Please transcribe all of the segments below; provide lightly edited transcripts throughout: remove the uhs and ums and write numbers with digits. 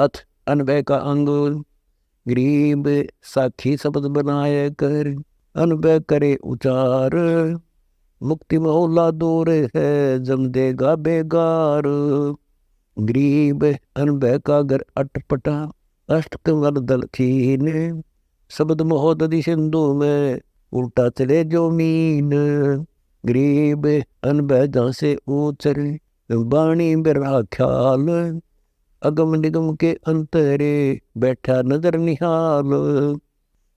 अथ अनभय का अंग। गरीब साखी शब्द बनाए कर, अनभय करे उचार। मुक्ति मोहल्ला दूर है, जम देगा बेगार। गरीब अनभय का घर अटपटा, अष्ट कमर दल खीन। शब्द महोदधि सिंधु में, उल्टा चले जो मीन। गरीब अनभय जहाँ से ऊचरे, बाणी बिरहा ख्याल। अगम निगम के अंतरे, बैठा नजर निहाल।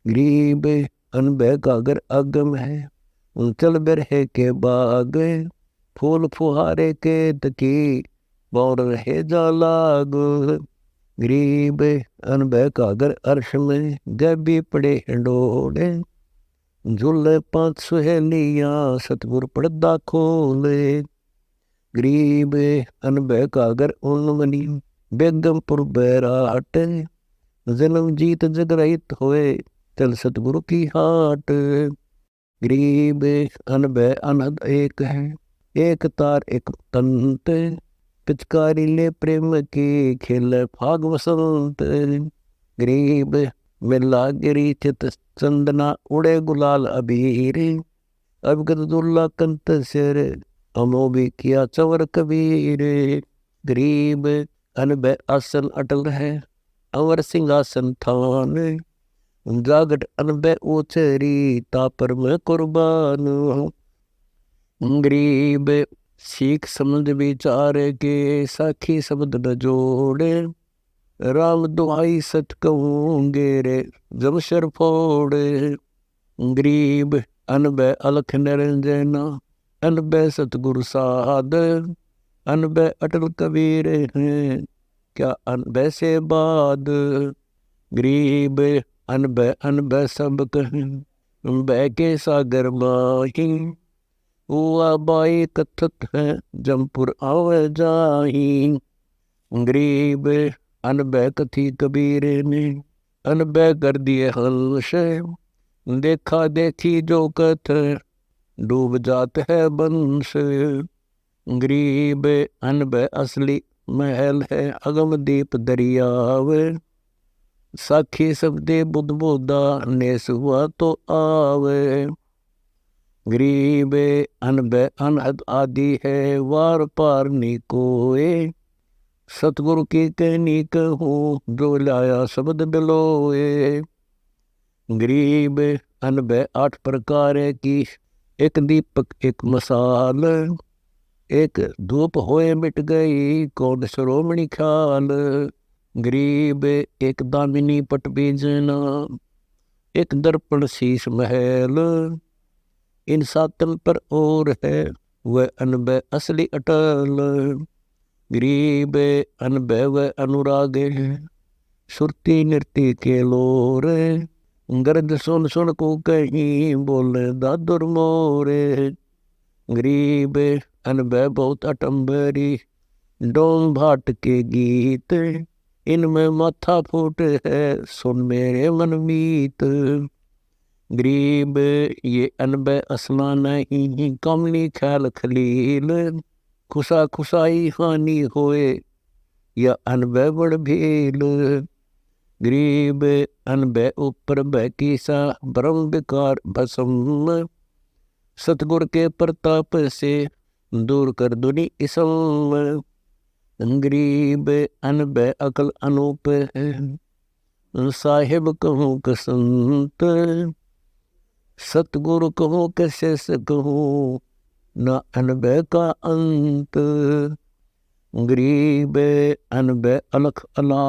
गरीब अनभय का घर अगम है, चल बिरहे के बाग। फूल फुहारे के तकी, बौर रहे जालाग। गरीब अनभय का घर अर्श में, जब भी पड़े हिंडोले। झूले 5 सुहेलियां, सतगुर पर्दा खोले। गरीब अनभय का घर उन्मनी, बेगमपुर बैराट। जन्म जीत जग रहित होए, चल सतगुरु की हाट। गरीब अनभय अनहद एक है, एक तार एक तंत। पिचकारी ले प्रेम की, खेल फाग वसंत। गरीब मिला गिरी चित चंदना, उड़े गुलाल अबीर। अबगद दुल्ला कंत सिर, अमो भी किया चवर कबीर। गरीब अनभय आसन अटल है, अवर सिंहासन थान। जागट अनभय ऊचरी, तापर में कुर्बान। गरीब सीख समझ विचार के, साखी शब्द न जोड़े। राम दुहाई सच कहूँगे रे, जब शर फोड़े। गरीब अनभय अलख निरंजना, अनभय सतगुरु साध। अनभय अटल कबीर हैं, क्या अनभय से बाद। गरीब अनभय अनभय सब कहें, बह के सागर माही। हुआ बाई कथत है, जमपुर आवे जाही। गरीब अनभय कथी कबीर ने, अनभय कर दिए हंस। देखा देखी जो कथ, डूब जात है बंश। गरीब अनभय असली महल है, अगम दीप दरियाव। साखी शब्दे बुध बोधा, नेस हुआ तो आवे। गरीब अनभय अनहद आदि है, वार पार नी कोए। सतगुरु की कहनी कहूँ, जो लाया शब्द बिलोए। गरीब अनभय 8 प्रकार की, एक दीपक एक मसाल। एक धूप होए मिट गई, कौन श्रोमणी ख्याल। गरीब एक दामिनी पट बीजना, एक दर्पण शीश महल। इन सातन पर और है, वह अनभय असली अटल। गरीब अनभय वह अनुराग है, सुरती नृत्य के लोर। गरज सुन सुन को कहीं, बोले दादुर मोरे। गरीब अनभय बहुत अटम्बरी, डोम भाट के गीत। इनमें माथा फूट है, सुन मेरे मन मीत। गरीब ये अनभय असला नहीं, कमली ख्याल खलील। खुशा खुशाई हानि होए, या अनभय बड़ भील। गरीब अनभय ऊपर भय कीसा, ब्रह्म विकार भस्म। सतगुर के प्रताप से, दूर कर दुनि इसम। गरीब अनभय अकल अनूप है, साहिब कहूँ क संत। सतगुरु कहूँ के शेष कहूँ, न अनभय का अंत। गरीब अनभय अलख अला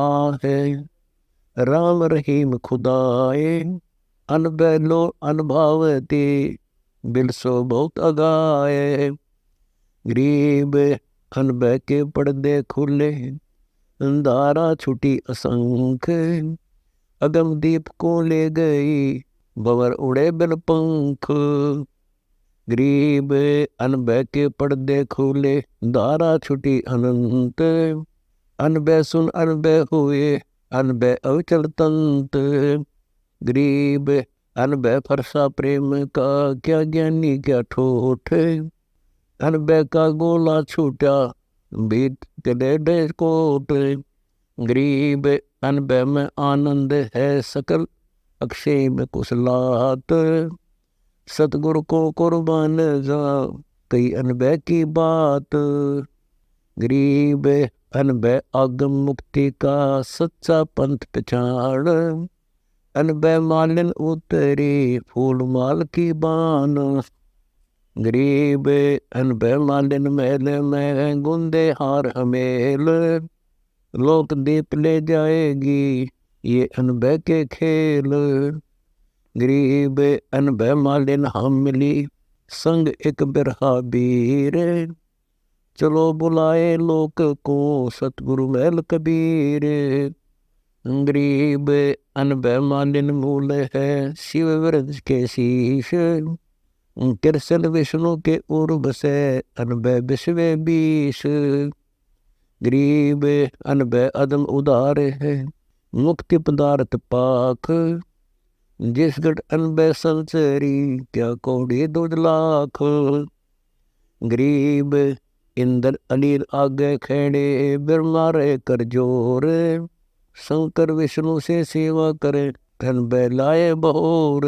है, राम रहीम खुदाए। अनभय लो अनभावती, बिलसो बहुत अगाए। गरीब अनभय के पर्दे खुले, धारा छुटी असंख्य। अगम दीप को ले गई, भंवर उड़े बिन पंख। गरीब अनभय के पर्दे खुले, धारा छुटी अनंत। अनभय सुन अनभय हुए, अनभय अविचल तंत। गरीब अनभय फरसा प्रेम का, क्या ज्ञानी क्या ठोठ। अनभय का गोला छूटा, बीत चले डेढ़ कोट। गरीब अनबह में आनंद है सकल, अक्षय में कुशलात। सतगुरु को कुर्बान जा कई अनबह की बात। गरीब अनबह आगम मुक्ति का सच्चा पंथ पहचान। अनबह मालिन उतरी फूल माल की बान। गरीब अनबह मालिन महल में गुंदे हार हमेल। लोक दीप ले जाएगी ये अनबह के खेल। गरीब अनबह मालिन हम मिली संग एक बिरहा बीर। चलो बुलाए लोक को सतगुरु महल कबीर। गरीब अनबह मालिन मूल है शिव व्रज के शीश। कृष्ण विष्णु के उर्ब से अनबह विश्व बीस। गरीब अनबह अदम उदार है मुक्ति पदार्थ पाक। जिस गढ़ अनबह संचरी क्या कौड़ी 2 लाख। गरीब इंद्र अलीर आगे खेड़े बिरमा रे कर जोर। शंकर विष्णु से सेवा करे अनबह लाए बहोर।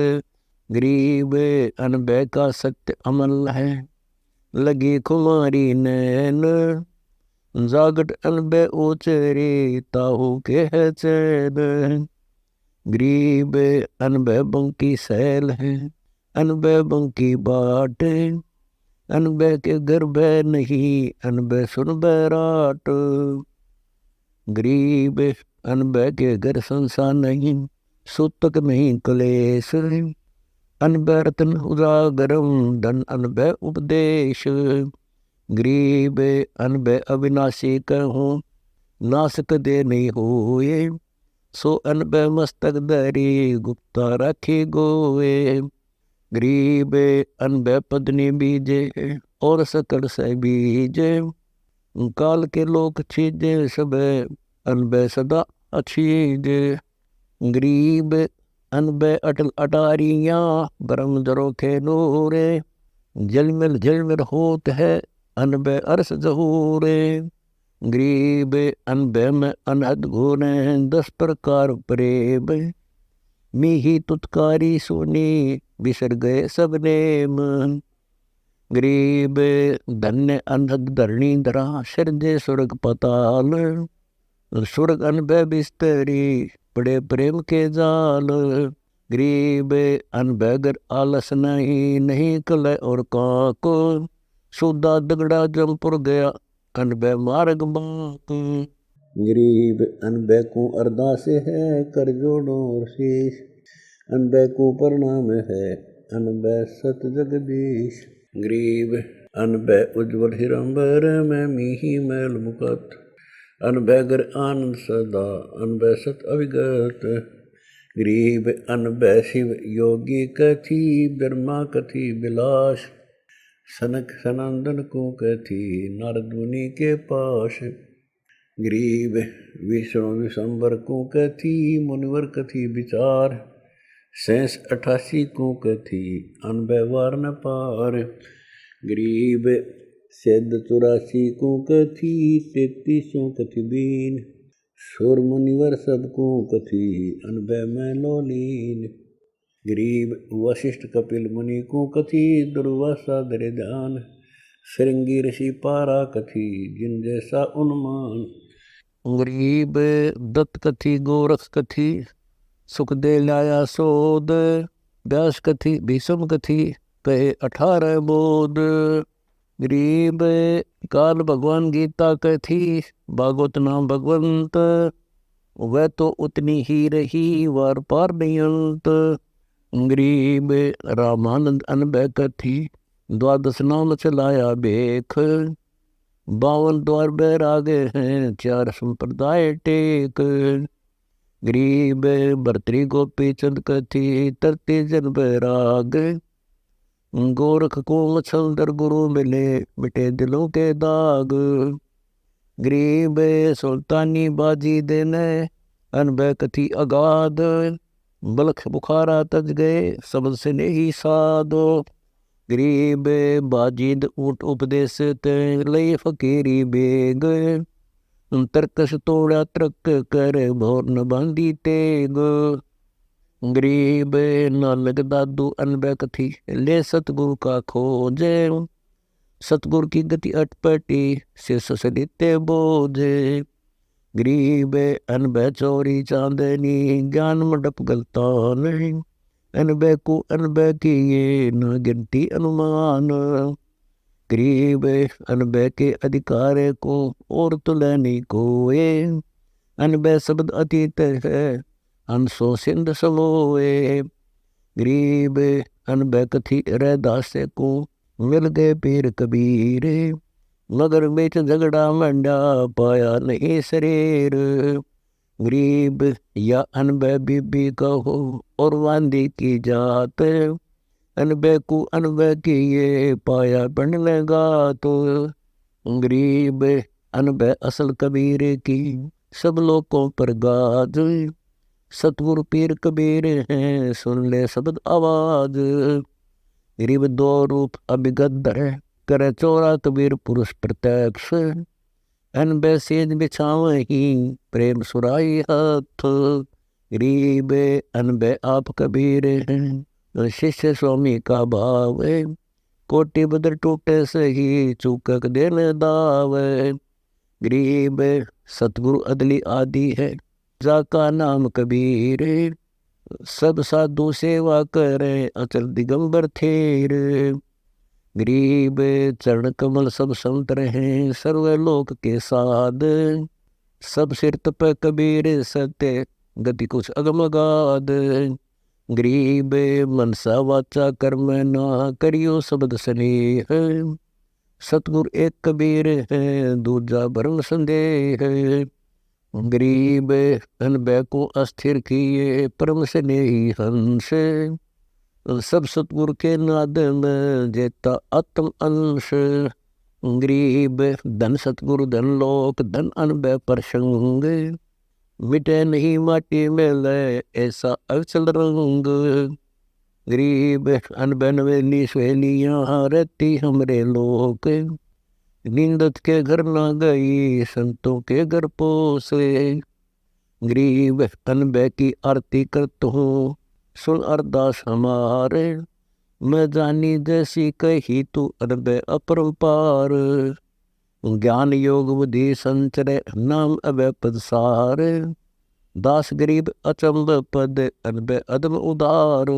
गरीब अनबह का सत्य अमल है लगी कुमारी नैन। जागट अनबह उचरे ताहू के है चैन। गरीब अनबह बंकी सैल है अनबह बंकी बाट। अनबह के घर बह नहीं अनबह सुन बैराट। गरीब अनबह के घर संसार नहीं सूतक नहीं कलेश। अनबह रतन उजागरम धन अनबह उपदेश। गरीब अनबह अविनाशी कहूँ नासक दे नहीं होए। सो अनबह मस्तक धरी गुप्ता रखी गोए। गरीब अनबह पत्नी बीजे और सकल से बीजे। काल के लोक छीजे सब अनबह सदा अच्छीजे। गरीब अनबह अटल अटारियाँ ब्रह्म दरो के नूरे। झलमिल होत है अनबह अरस जहूरे। गरीब अनबह में अनहद घूरे 10 प्रकार प्रेम। मीही तुतकारी सुनी बिसर गए सब नेम। गरीब धन्य अनहद धरणी धरा सिरजे स्वर्ग पताल। स्वर्ग अनबह बिस्तरी बड़े प्रेम के जाल। गरीब अनबह गर आलस नहीं कल और काको। सुदा दगड़ा जमपुर गया अनबह मार्ग बाक। गरीब अनबह को अरदास है कर जोड़ो और शीश। अनबह को प्रणाम है अनबह सत जगदीश। गरीब अनबह उज्ज्वल हिरंबर में मीही मैल मुकत। अनबह गर आनंद सदा अनबह सत अविगत। गरीब अनबह शिव योगी कथी ब्रह्मा कथी बिलास। सनक सनंदन को कथी नारद मुनि के पास। गरीब विष्णु विशंबर को कथी मुनिवर कथी विचार। 88 को कथी अनबह वार न पार। गरीब सिद्ध 84 को कथी 33 कथी बीन। सुर मुनिवर सबको कथी अनबह में लोलीन। गरीब वशिष्ठ कपिल मुनि को कथी दुर्वासा धरे ध्यान। श्रृंगी ऋषि पारा कथी जिन जैसा उन्मान। गरीब दत्त कथी गोरख कथी सुख दे लाया सोद। व्यास कथी भीषम कथी कहे 18 बोध। गरीब काल भगवान गीता कथी भागवत नाम भगवंत। वह तो उतनी ही रही वार पार नहीं अंत। गरीब रामानंद अनबह कथी 12 नाम चलाया बेख। 52 द्वार बैरागे हैं 4 संप्रदाय टेक। गरीब भर्तरी गोपी चंद कथी तरती जन बैराग। गोरख को मछलदर गुरु मिले मिटे दिलों के दाग। गरीब सुल्तानी बाजी देने अनबह कथी अगाध। बलख बुखारा तज गए सबद से नहीं साधो। गरीब बाजिद ऊट उपदेश ते लई फकीरी बेग। तरकस तोड़ा तरक कर भोर न बांधी तेग। गरीब नानक दादू अनबै कथी ले सतगुरु का खोजे। सतगुरु की गति अटपटी से ससलिते बोझे। गरीब अनबै चोरी चांदनी ज्ञान मंडप गलतान। अनबै को अनबै की ये न गिनती अनुमान। गरीब अनबै के अधिकार को और तो लेनी कोए। अनबै शब्द अतीत है अनसो सिंध समोए। गरीब अनबै कथी रैदास को मिल गए पीर कबीर। मगर बेच झगड़ा मंडा पाया नहीं शरीर। गरीब या अनबै बीबी कहो और वांदी की जात। अनबै को अनबै की ये पाया बन लगा तो। गरीब अनबै असल कबीर की सब लोगों पर गाज। सतगुरु पीर कबीर हैं सुन ले शब्द आवाज। गरीब दो रूप अभिगत है करे चोरा कबीर पुरुष प्रत्यक्ष। अनबै सेज बिछावही प्रेम सुराई हाथ। गरीब अनबै आप कबीर हैं शिष्य स्वामी का भाव। कोटि बदर टूटे सही चूकक देन दाव। गरीब सतगुरु अदली आदि है जाका नाम कबीर। सब साधु सेवा करे अचल दिगंबर थेर। गरीब चरण कमल सब संत रहे सर्वलोक के साध। सब सिर तप कबीर सत्य गति कुछ अगमगाद। गरीब मनसा वाचा कर्म ना करियो शब्द स्नेह। सतगुरु एक कबीर है दूजा भरम संदेह। गरीब अनबै को अस्थिर किए परम स्नेही हंस। सब सतगुरु के नाद में जेता आत्म अंश। गरीब धन सतगुरु धन लोक धन अनबै प्रसंग। मिटे नहीं माटी में ले ऐसा अचल रंग। गरीब अनबै नवेली सहेलियाँ रहती हमरे लोक। नींदत के घर ना गई संतों के घर पोसे। गरीब अनबै की आरती करता हूँ सुन अरदास हमारे। मैं जानी जैसी कही तू अनबै अपरंपार। ज्ञान योग बुद्धि संचरे नाम अभय पद सार। दास गरीब अचंब पद अनबै अदम उदार।